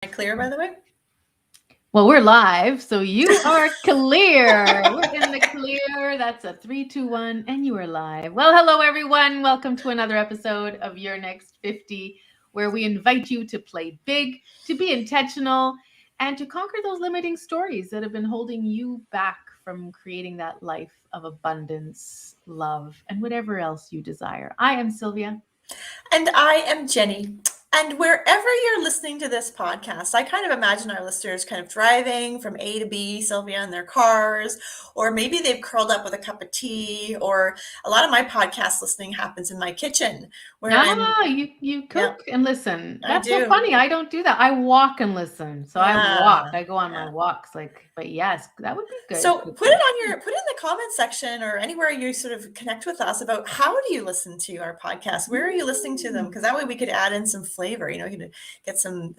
Clear, by the way? Well, we're live, so you are clear. We're in the clear. That's a 3, 2, 1, and you are live. Well, hello, everyone. Welcome to another episode of Your Next 50, where we invite you to play big, to be intentional, and to conquer those limiting stories that have been holding you back from creating that life of abundance, love, and whatever else you desire. I am Sylvia. And I am Jenny. And wherever you're listening to this podcast, I kind of imagine our listeners kind of driving from A to B, Sylvia, in their cars, or maybe they've curled up with a cup of tea, or a lot of my podcast listening happens in my kitchen where I'm, You yeah, cook and listen. I That's so do. funny. I don't do that. I walk and listen. So I walk. Yeah. I go on my Yeah. walks. But yes, that would be good. So put it in the comment section or anywhere you sort of connect with us about how do you listen to our podcast? Where are you listening to them? Because that way we could add in some flavor. You could get some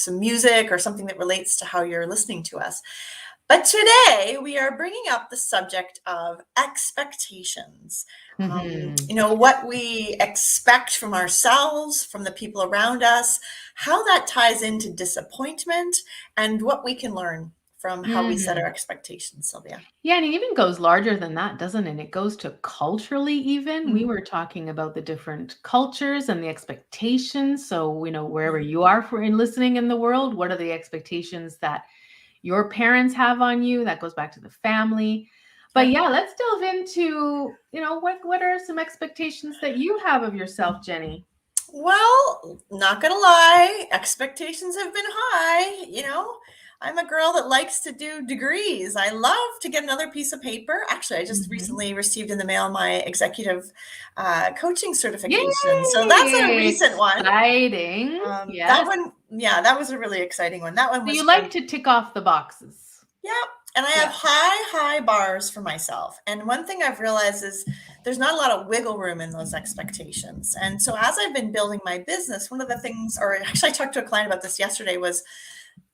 music or something that relates to how you're listening to us. But today we are bringing up the subject of expectations. What we expect from ourselves, from the people around us, how that ties into disappointment, and what we can learn from how we set our expectations, Sylvia. Yeah, and it even goes larger than that, doesn't it? It goes to culturally even. We Mhm. were talking about the different cultures and the expectations. So, wherever Yeah. you are for in listening in the world, what are the expectations that your parents have on you? That goes back to the family. But Yeah. yeah, let's delve into, what are some expectations that you have of yourself, Jenny? Well, not gonna lie, expectations have been high. I'm a girl that likes to do degrees. I love to get another piece of paper. Actually, I just Mhm. recently received in the mail my executive coaching certification. So that's a Yay! recent one. Exciting. That Yes. one, yeah, that was a really exciting one. That one So was you from, like to tick off the boxes. yeah. And I have Yeah. high bars for myself. And one thing I've realized is there's not a lot of wiggle room in those expectations. And so as I've been building my business, one of the things, or actually I talked to a client about this yesterday, was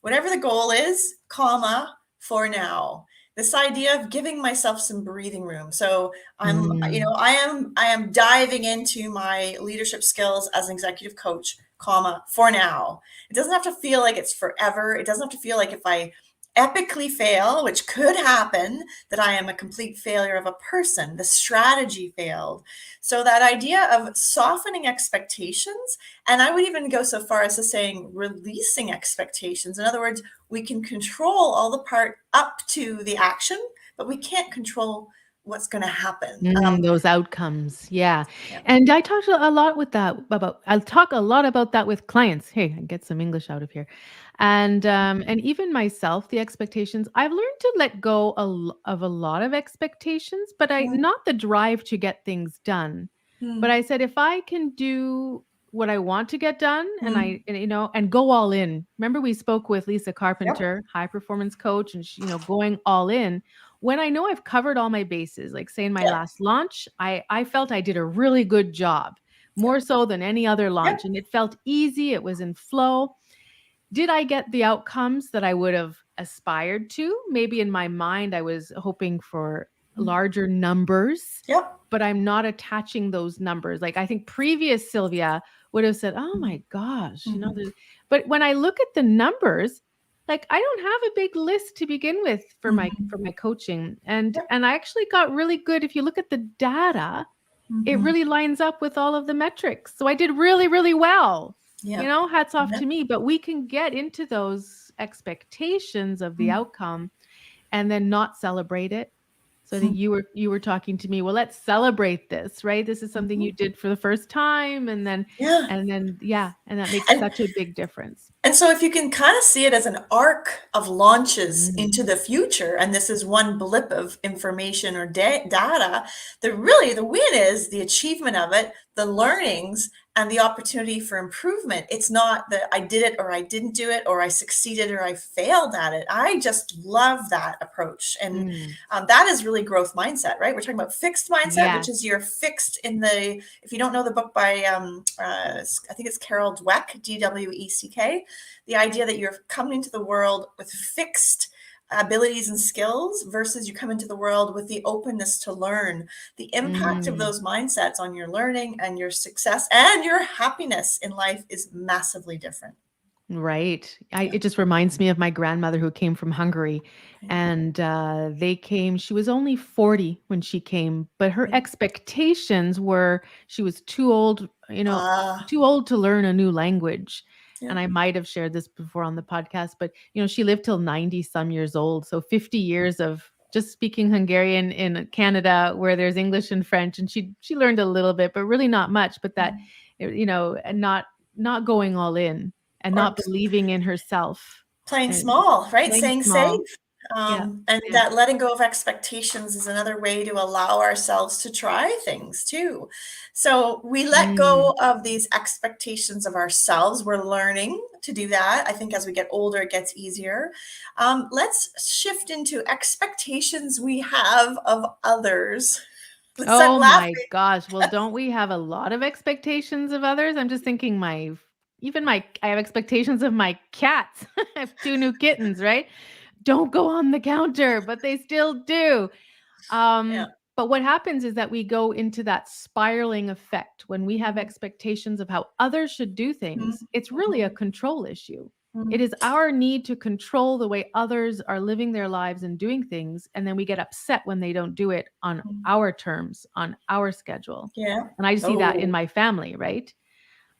whatever the goal is, comma, for now. This idea of giving myself some breathing room. So Mm. I am diving into my leadership skills as an executive coach, comma, for now. It doesn't have to feel like it's forever. It doesn't have to feel like if I epically fail, which could happen, that I am a complete failure of a person. The strategy failed. So that idea of softening expectations, and I would even go so far as to saying releasing expectations. In other words, we can control all the part up to the action, but we can't control what's going to happen. Those outcomes. Yeah. Yeah. And I talked a lot with that about I'll talk a lot about that with clients. Hey, I get some English out of here. And even myself, the expectations, I've learned to let go of a lot of expectations, but I Mhm. not the drive to get things done. But Mhm. I said if I can do what I want to get done Mhm. and go all in. Remember we spoke with Lisa Yep. Carpenter, high performance coach, and she, going all in when I know I've covered all my bases, like say in my Yep. last launch, I felt I did a really good job, more Yep. so than any other Yep. launch. And it felt easy, it was in flow. Did I get the outcomes that I would have aspired to? Maybe in my mind, I was hoping for Mhm. larger numbers, Yep. but I'm not attaching those numbers. Like I think previous Sylvia would have said, "Oh my gosh," Mhm. but when I look at the numbers, like I don't have a big list to begin with for my Mhm. coaching. And Yep. and I actually got really good. If you look at the data, it Mhm. really lines up with all of the metrics. So I did really, really well. Yep. Hats off Yep. to me, but we can get into those expectations of the Mhm. outcome and then not celebrate it. So I think Mhm. you were talking to me, well, let's celebrate this, right? This is something Mhm. you did for the first time Yeah. yeah, and that makes And such a big difference. And so if you can kind of see it as an arc of launches Mm. into the future, and this is one blip of information or data, the win is the achievement of it, the learnings, and the opportunity for improvement. It's not that I did it or I didn't do it or I succeeded or I failed at it. I just love that approach. And Mm. that is really growth mindset, right? We're talking about fixed mindset, which Yes. is you're fixed in the, if you don't know the book by, I think it's Carol Dweck, Dweck, the idea that you're coming into the world with fixed abilities and skills versus you come into the world with the openness to learn. The impact of Mm. those mindsets on your learning and your success and your happiness in life is massively different. Right. It just reminds me of my grandmother who came from Hungary, Yeah. and they came. She was only 40 when she came, but her Yeah. expectations were she was too old, Ah, too old to learn a new language. yeah. And I might have shared this before on the podcast, but she lived till 90 some years old, so 50 years of just speaking Hungarian in Canada, where there's English and French, and she learned a little bit, but really not much. But that, Mm. and not going all in and Or not believing in herself playing and small, right? playing Staying safe. small. Yeah. And Yeah. that letting go of expectations is another way to allow ourselves to try things too. So we let Mm. go of these expectations of ourselves. We're learning to do that. I think as we get older, it gets easier. Let's shift into expectations we have of others. Let's start Oh my laughing. gosh. Well, don't we have a lot of expectations of others? I'm just thinking I have expectations of my cats. I have two new kittens, right? Don't go on the counter, but they still do. Yeah. But what happens is that we go into that spiraling effect when we have expectations of how others should do Mhm. things. It's really a Mhm. control issue. It Mhm. is our need to control the way others are living their lives and doing things. And then we get upset when they don't do it on Mhm. our terms, on our schedule. Yeah. And I see that in Oh. my family, right?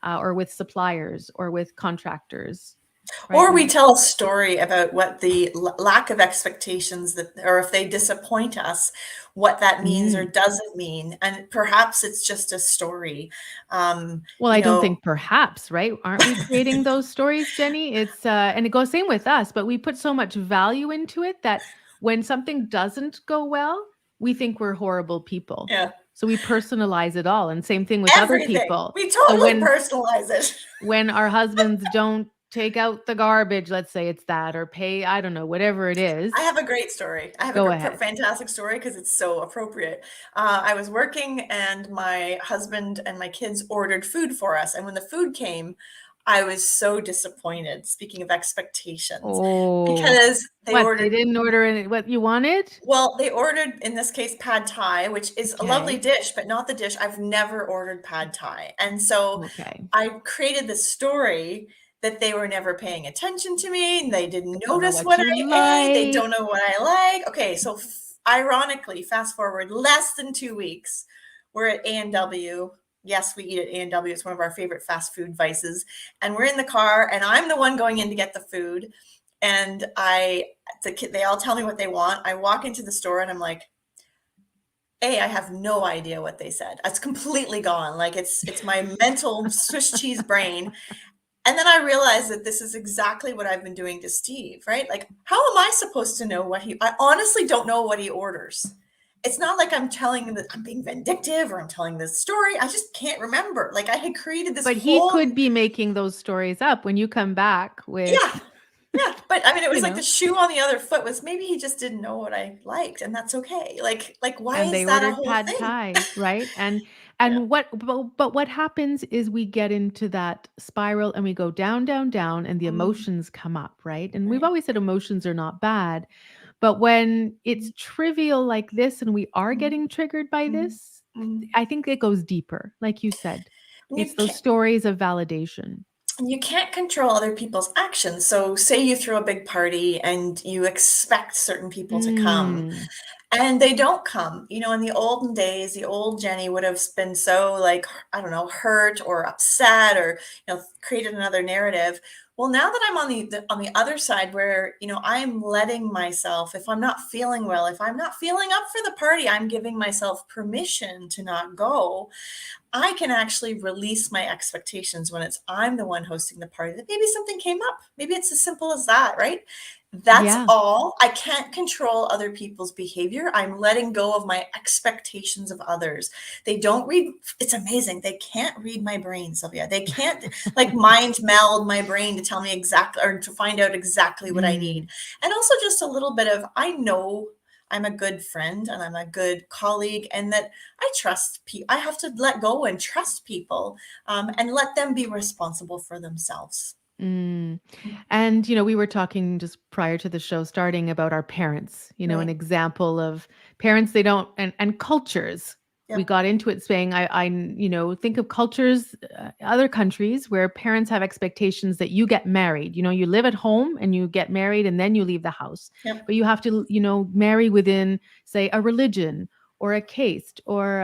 Or with suppliers or with contractors, right? Or we tell a story about what the lack of expectations that, or if they disappoint us, what that means or Mm. doesn't mean. And perhaps it's just a story. Um, Well, you I don't know, think perhaps, right? Aren't we creating those stories, Jenny? It's and it goes same with us, but we put so much value into it that when something doesn't go well, we think we're horrible people. yeah, So we personalize it all. And same thing with other everything. people. We So totally personalize it. when our husbands don't take out the garbage, let's say it's that, or pay, I don't know, whatever it I is, have a great story. I have a go ahead. fantastic story because it's so appropriate. I was working and my husband and my kids ordered food for us. And when the food came, I was so disappointed, speaking of expectations, Oh, because they what? They ordered, didn't order what you wanted? well, they ordered, in this case, pad thai, which is a lovely Okay. dish, but not the dish. I've never ordered pad thai. And so Okay. I created this story that they were never paying attention to me. They didn't Don't know notice what what you I ate. They like. don't know what I like. Okay, so ironically, fast forward less than 2 weeks, we're at A&W. Yes, we eat at A&W. It's one of our favorite fast food vices. And we're in the car, and I'm the one going in to get the food. And they all tell me what they want. I walk into the store and I'm like, I have no idea what they said. It's completely gone. Like it's my mental Swiss cheese brain. And then I realized that this is exactly what I've been doing to Steve, right? Like, how am I supposed to know I honestly don't know what he orders. It's not like I'm telling him that I'm being vindictive or I'm telling this story. I just can't remember. Like I had created this But he whole, could be making those stories up when you come back with, yeah, yeah. But I mean, it you was like the know, shoe on the other foot was maybe he just didn't know what I liked, and that's okay. Like why and is they that a ordered whole pad thing? thai, right? And Yeah. but what happens is we get into that spiral and we go down, down, down, and the Mm, emotions come up, right? And we've right. always said emotions are not bad, but when it's trivial like this and we are Mm, getting triggered by mm, this, mm. I think it goes deeper, like you said. And It's those stories of validation. you can't control other people's actions. So say you throw a big party and you expect certain people to come Mm. and they don't come. In the olden days, the old Jenny would have been so like, I don't know, hurt or upset or, created another narrative. Well, now that I'm on on the other side where, I'm letting myself, if I'm not feeling well, if I'm not feeling up for the party, I'm giving myself permission to not go. I can actually release my expectations when I'm the one hosting the party, that maybe something came up. Maybe it's as simple as that, right? That's Yeah. all. I can't control other people's behavior. I'm letting go of my expectations of others. They don't read, it's amazing. They can't read my brain, Sylvia. They can't like mind meld my brain to tell me exactly or to find out exactly what I Mm. need. And also just a little bit of, I know I'm a good friend and I'm a good colleague and that I trust people. I have to let go and trust people and let them be responsible for themselves. Mm. And, we were talking just prior to the show starting about our parents, an Right. example of parents they don't and cultures. Yep. We got into it saying, think of cultures, other countries where parents have expectations that you get married. You live at home and you get married and then you leave the house. Yep. But you have to, marry within, say, a religion or a caste or,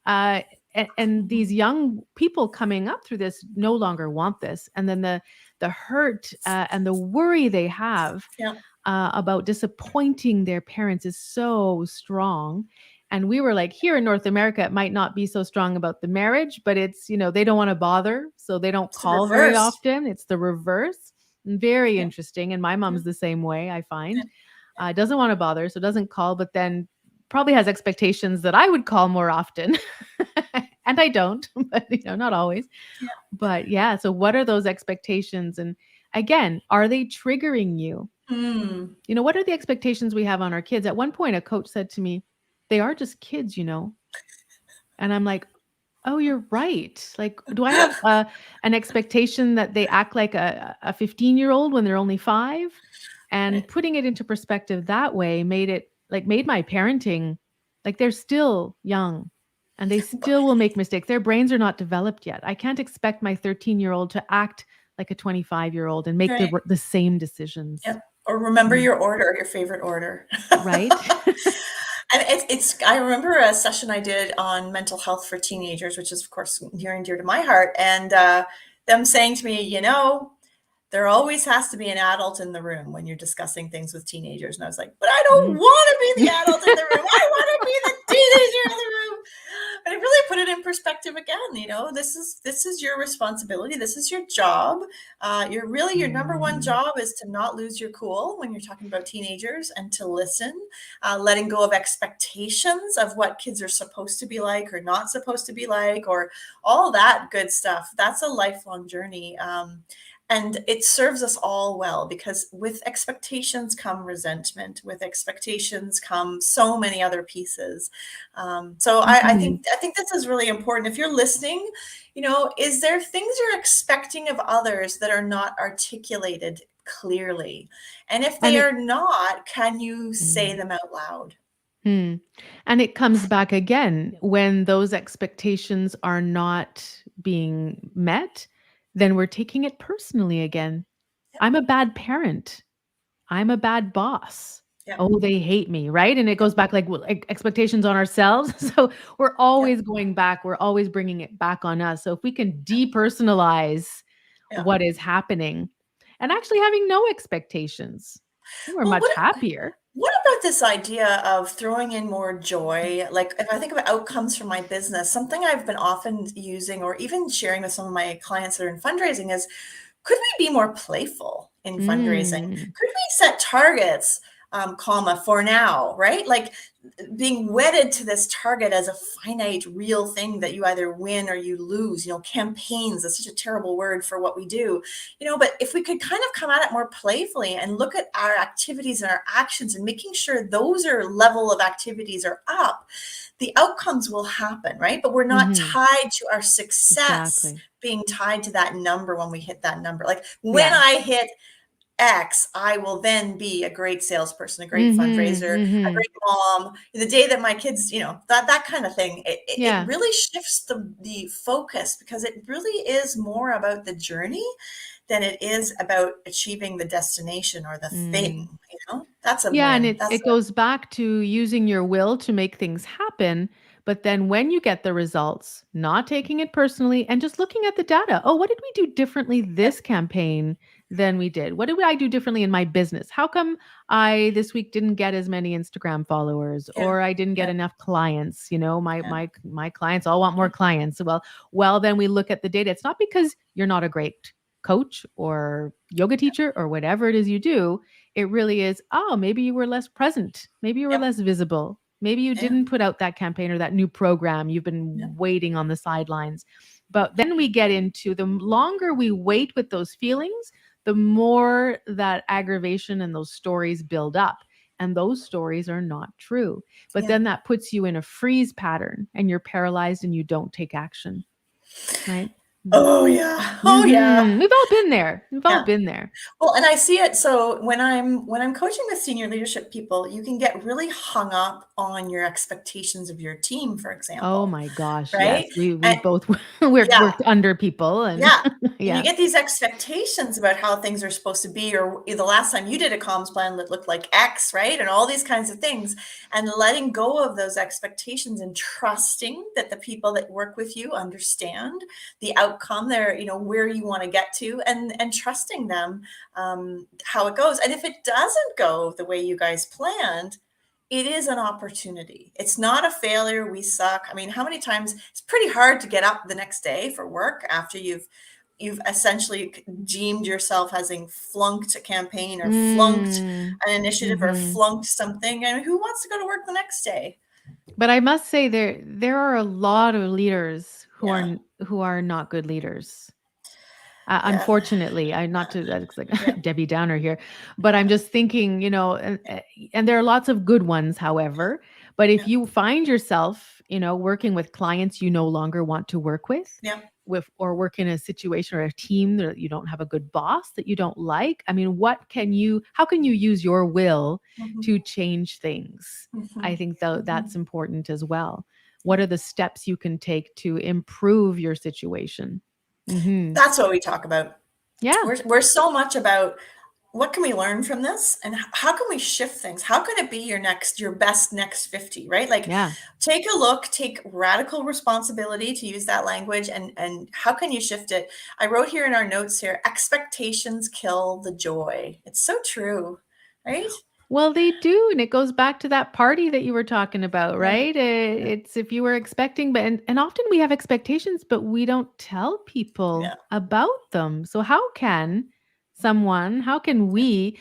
and these young people coming up through this no longer want this. And then the hurt and the worry they have Yeah. about disappointing their parents is so strong. And we were like, here in North America, it might not be so strong about the marriage, but it's, they don't want to bother. So they don't It's the call very reverse. often. It's the reverse. Very Yeah. interesting. And my mom's the same way, I find. Yeah. Doesn't want to bother, so doesn't call, but then probably has expectations that I would call more often. And I don't, but not always. Yeah. But yeah, so what are those expectations? And again, are they triggering you? What are the expectations we have on our kids? At one point, a coach said to me, they are just kids, And I'm like, oh, you're right. Like, do I have an expectation that they act like a 15-year-old when they're only 5? And putting it into perspective that way made my parenting, like they're still young and they still will make mistakes. Their brains are not developed yet. I can't expect my 13-year-old to act like a 25-year-old and make the same decisions. Yep. Or remember your favorite order. Right. And I remember a session I did on mental health for teenagers, which is of course near and dear to my heart. And them saying to me, there always has to be an adult in the room when you're discussing things with teenagers. And I was like, but I don't want to be the adult in the room. I want to be the teenager in the room. And it really put it in perspective again. This is your responsibility. This is your job. Your number one job is to not lose your cool when you're talking about teenagers and to listen, letting go of expectations of what kids are supposed to be like or not supposed to be like, or all that good stuff. That's a lifelong journey. And it serves us all well, because with expectations come resentment. With expectations come so many other pieces. So I think this is really important. If you're listening, is there things you're expecting of others that are not articulated clearly? And if they are not, can you say them out loud? And it comes back again when those expectations are not being met. Then we're taking it personally again. Yep. I'm a bad parent. I'm a bad boss. Yep. Oh, they hate me, right? And it goes back like expectations on ourselves. So we're always going back. We're always bringing it back on us. So if we can depersonalize what is happening and actually having no expectations, we're much happier. What about this idea of throwing in more joy? Like if I think about outcomes for my business, something I've been often using or even sharing with some of my clients that are in fundraising is, could we be more playful in fundraising? Could we set targets, for now, right? Like being wedded to this target as a finite, real thing that you either win or you lose. Campaigns is such a terrible word for what we do, but if we could kind of come at it more playfully and look at our activities and our actions and making sure those level of activities are up, the outcomes will happen, right? But we're not tied to our success being tied to that number when we hit that number. Like when I hit X, I will then be a great salesperson, a great fundraiser, a great mom. The day that my kids, that kind of thing, it really shifts the focus, because it really is more about the journey than it is about achieving the destination or the thing. That's a and it goes back to using your will to make things happen. But then when you get the results, not taking it personally and just looking at the data. Oh, what did we do differently this campaign than we did? What did I do differently in my business? How come I this week didn't get as many Instagram followers or I didn't get enough clients? My clients all want more clients. Well, then we look at the data. It's not because you're not a great coach or yoga teacher or whatever it is you do. It really is, maybe you were less present. Maybe you were less visible. Maybe you didn't put out that campaign or that new program. You've been waiting on the sidelines. But then we get into the longer we wait with those feelings, the more that aggravation and those stories build up. And those stories are not true. But then that puts you in a freeze pattern and you're paralyzed and you don't take action. Right? Oh yeah. Oh yeah. We've all been there. We've all Yeah. been there. Well, and I see it. So when I'm coaching with senior leadership people, you can get really hung up on your expectations of your team, for Oh example, my gosh, yes. right? We And both we're yeah, worked under people and yeah. And you yeah. get these expectations about how things are supposed to be, or the last time you did a comms plan that looked like X, right? And all these kinds of things. And letting go of those expectations and trusting that the people that work with you understand the outcome there, where you want to get to, and trusting them, how it goes. And if it doesn't go the way you guys planned, it is an opportunity. It's not a failure. We suck. I mean, how many times it's pretty hard to get up the next day for work after you've essentially deemed yourself having flunked a campaign or flunked Mm, an initiative or mhm. flunked something. And who wants to go to work the next day? But I must say there are a lot of leaders Yeah. who are not good leaders. Yeah. Unfortunately, I not to that's like Yeah. Debbie Downer here, but I'm just thinking, and there are lots of good ones, however. But if Yeah. you find yourself, working with clients you no longer want to work Yeah. with, or work in a situation or a team that you don't have a good boss that you don't like, I mean, how can you use your will Mhm. to change things? I Mhm. think though that's Mhm. important as well. What are the steps you can take to improve your situation? Hmm. That's what we talk about. Yeah. We're so much about what can we learn from this, and how can we shift things? How can it be your best next 50, right? Like, Yeah. take a look, take radical responsibility, to use that language, and how can you shift it? I wrote here in our notes here, expectations kill the joy. It's so true, right? Well, they do. And it goes back to that party that you were talking about, Yeah. right? Yeah. It's if you were expecting, but and often we have expectations, but we don't tell people Yeah. about them. So how can Yeah. we,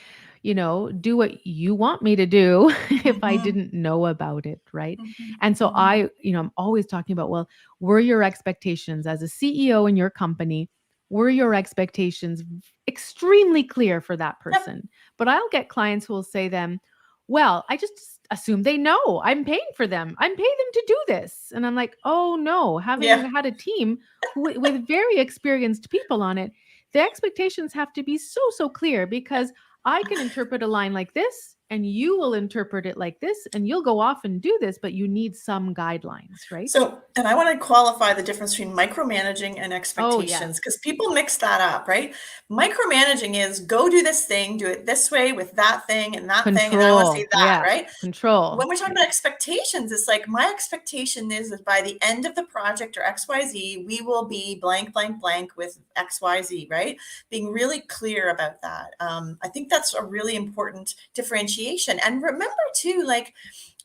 do what you want me to do if I Mhm. didn't know about it, right? Mhm. And so Mhm. I'm always talking about, well, were your expectations as a CEO in your company, were your expectations extremely clear for that Yep. person? But I'll get clients who will say then, well, I just assume they know I'm paying for them. I'm paying them to do this. And I'm like, oh no, having Yeah. had a team with very experienced people on it, the expectations have to be so, so clear because I can interpret a line like this and you will interpret it like this and you'll go off and do this, but you need some guidelines, right? So, and I want to qualify the difference between micromanaging and Oh, yes. expectations, because people mix that up, right? Micromanaging is go do this thing, do it this way with that thing, and I want to see Control. that, Yeah. right? Control. When we're talking about expectations, it's like my expectation is that by the end of the project or XYZ, we will be blank, blank, blank with XYZ, right? Being really clear about that. I think that's a really important differentiation. And remember, too, like,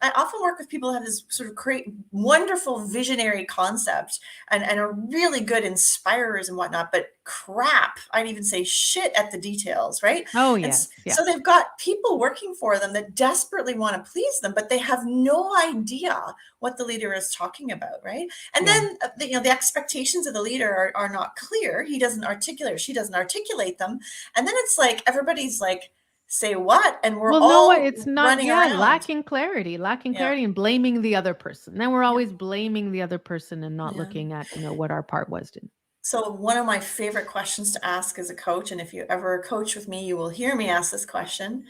I often work with people who have this sort of great, wonderful visionary concept and are really good inspirers and whatnot, but crap, I'd even say shit at the details, right? Oh, And yes. Yeah. so they've got people working for them that desperately want to please them, but they have no idea what the leader is talking about, right? And Yeah. then the expectations of the leader are not clear. He doesn't articulate, or she doesn't articulate them, and then it's like everybody's like, say what? And we're Well, no, what all it's not, running yeah, around. lacking Yeah. clarity and blaming the other person. Then we're Yeah. always blaming the other person and not Yeah. looking at, what our part was to. So one of my favorite questions to ask as a coach, and if you ever coach with me, you will hear me ask this question.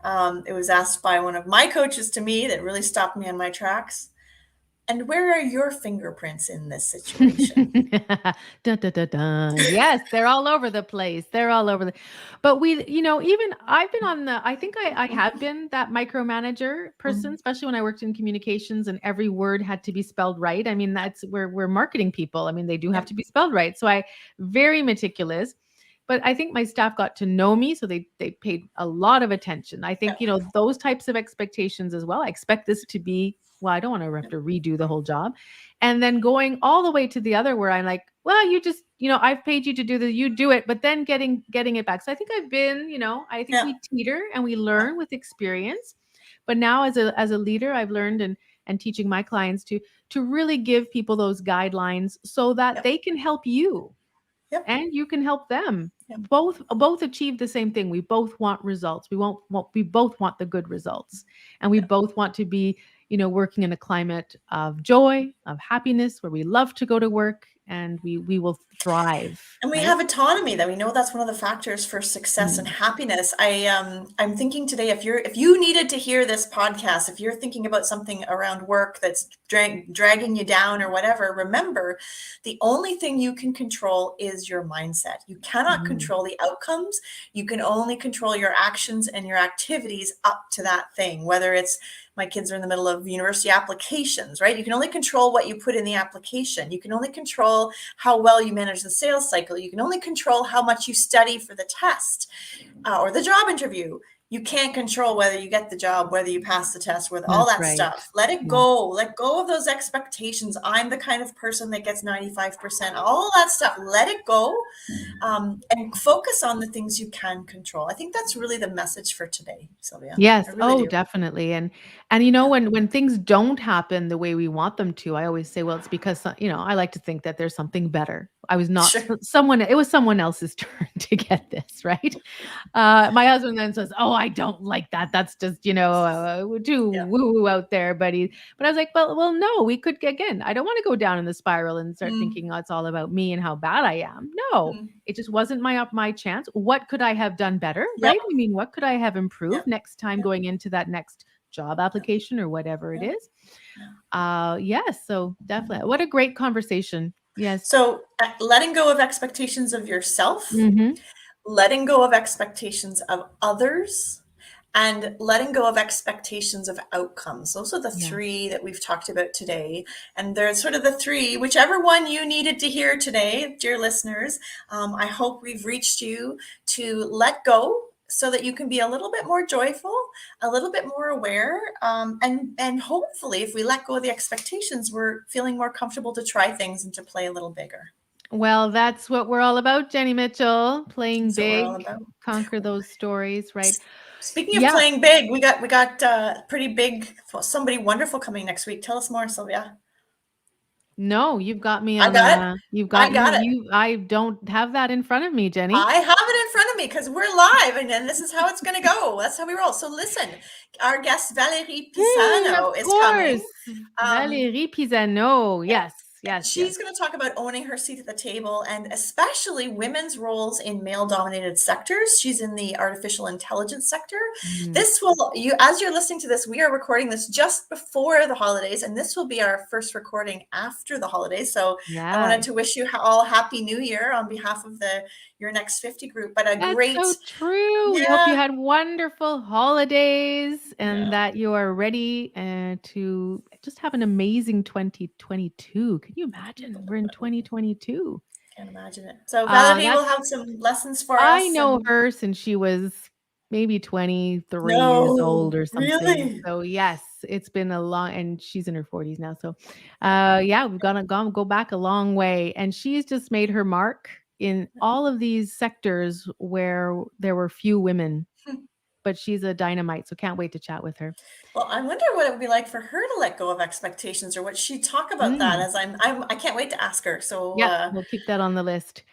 It was asked by one of my coaches to me that really stopped me on my tracks. And where are your fingerprints in this situation? Dun, dun, dun, dun. Yes, they're all over the place. They're all over the but even I've been on the I think I have been that micromanager person, Mhm. especially when I worked in communications and every word had to be spelled right. I mean, that's where we're marketing people. I mean, they do have Yeah. to be spelled right. So I very meticulous. But I think my staff got to know me, so they paid a lot of attention. I Yeah. think, those types of expectations as well. I expect this to be, well, I don't want to have Yeah. to redo the whole job. And then going all the way to the other where I'm like, well, you just, I've paid you to do this, you do it, but then getting it back. So I think I've been, I think Yeah. we teeter and we Yeah. learn with experience. But now as a leader, I've learned and teaching my clients to really give people those guidelines so that Yeah. they can help you Yeah. and you can help them. Yeah. Both achieve the same thing. We both want results. We both want the good results. And we Yeah. both want to be, working in a climate of joy, of happiness, where we love to go to work and we will thrive. And we right? have autonomy, that we know that's one of the factors for success and happiness. I'm thinking today, if you needed to hear this podcast, if you're thinking about something around work that's dragging you down or whatever, remember, the only thing you can control is your mindset. You cannot control the outcomes. You can only control your actions and your activities up to that thing, whether it's, my kids are in the middle of university applications, right? You can only control what you put in the application. You can only control how well you manage the sales cycle. You can only control how much you study for the test or the job interview. You can't control whether you get the job, whether you pass the test, with all that stuff. Let it go. Let go of those expectations. I'm the kind of person that gets 95%, all that stuff. Let it go and focus on the things you can control. I think that's really the message for today, Sylvia. Yes. Really Definitely. And you know, when things don't happen the way we want them to, I always say, well, it's because, you know, I like to think that there's something better. I was not it was someone else's turn to get this, right? My husband then says, oh, I don't like that. That's just, you know, too woo-woo out there. But I was like, well, no, we could, again, I don't want to go down in the spiral and start thinking, oh, it's all about me and how bad I am. No, it just wasn't my chance. What could I have done better? Right? I mean, what could I have improved next time going into that next job application or whatever it is? Yes. So definitely. What a great conversation. Yes. So letting go of expectations of yourself, letting go of expectations of others, and letting go of expectations of outcomes. Those are the three that we've talked about today. And they're sort of the three, whichever one you needed to hear today, dear listeners. I hope we've reached you to let go, so that you can be a little bit more joyful, a little bit more aware, and hopefully, if we let go of the expectations, we're feeling more comfortable to try things and to play a little bigger. Well, that's what we're all about, Jenny Mitchell. Playing big, conquer those stories, right? Speaking of playing big, we got pretty big, somebody wonderful coming next week. Tell us more, Sylvia. No, you've got me. I got it. You've got it. I don't have that in front of me, Jenny. I have it in front of me because we're live, and then this is how it's going to go. That's how we roll. So listen, our guest Valérie Pisano is coming. Valérie Pisano, yes. She's going to talk about owning her seat at the table, and especially women's roles in male-dominated sectors. She's in the artificial intelligence sector. This will, as you're listening to this, we are recording this just before the holidays, and this will be our first recording after the holidays. So I wanted to wish you all Happy New Year on behalf of your Next 50 group. But That's so true. We hope you had wonderful holidays and that you are ready to just have an amazing 2022. Can you imagine? We're in 2022. Can't imagine it. So Valérie will have some lessons for us. I know her since she was maybe 23 years old or something. Really? So yes, it's been a long, and she's in her 40s now. So we've go back a long way, and she's just made her mark in all of these sectors where there were few women. But she's a dynamite, so can't wait to chat with her. Well, I wonder what it would be like for her to let go of expectations, or what she'd talk about that. As I can't wait to ask her. So we'll keep that on the list.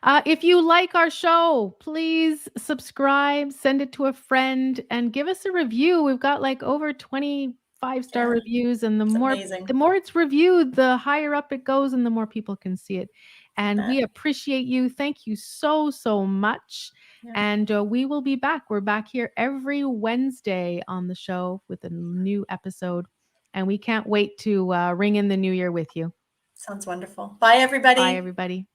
If you like our show, please subscribe, send it to a friend, and give us a review. We've got like over 20 5-star reviews, and the more it's reviewed, the higher up it goes, and the more people can see it. And we appreciate you. Thank you so much. And we will be back. We're back here every Wednesday on the show with a new episode. And we can't wait to ring in the new year with you. Sounds wonderful. Bye, everybody. Bye, everybody.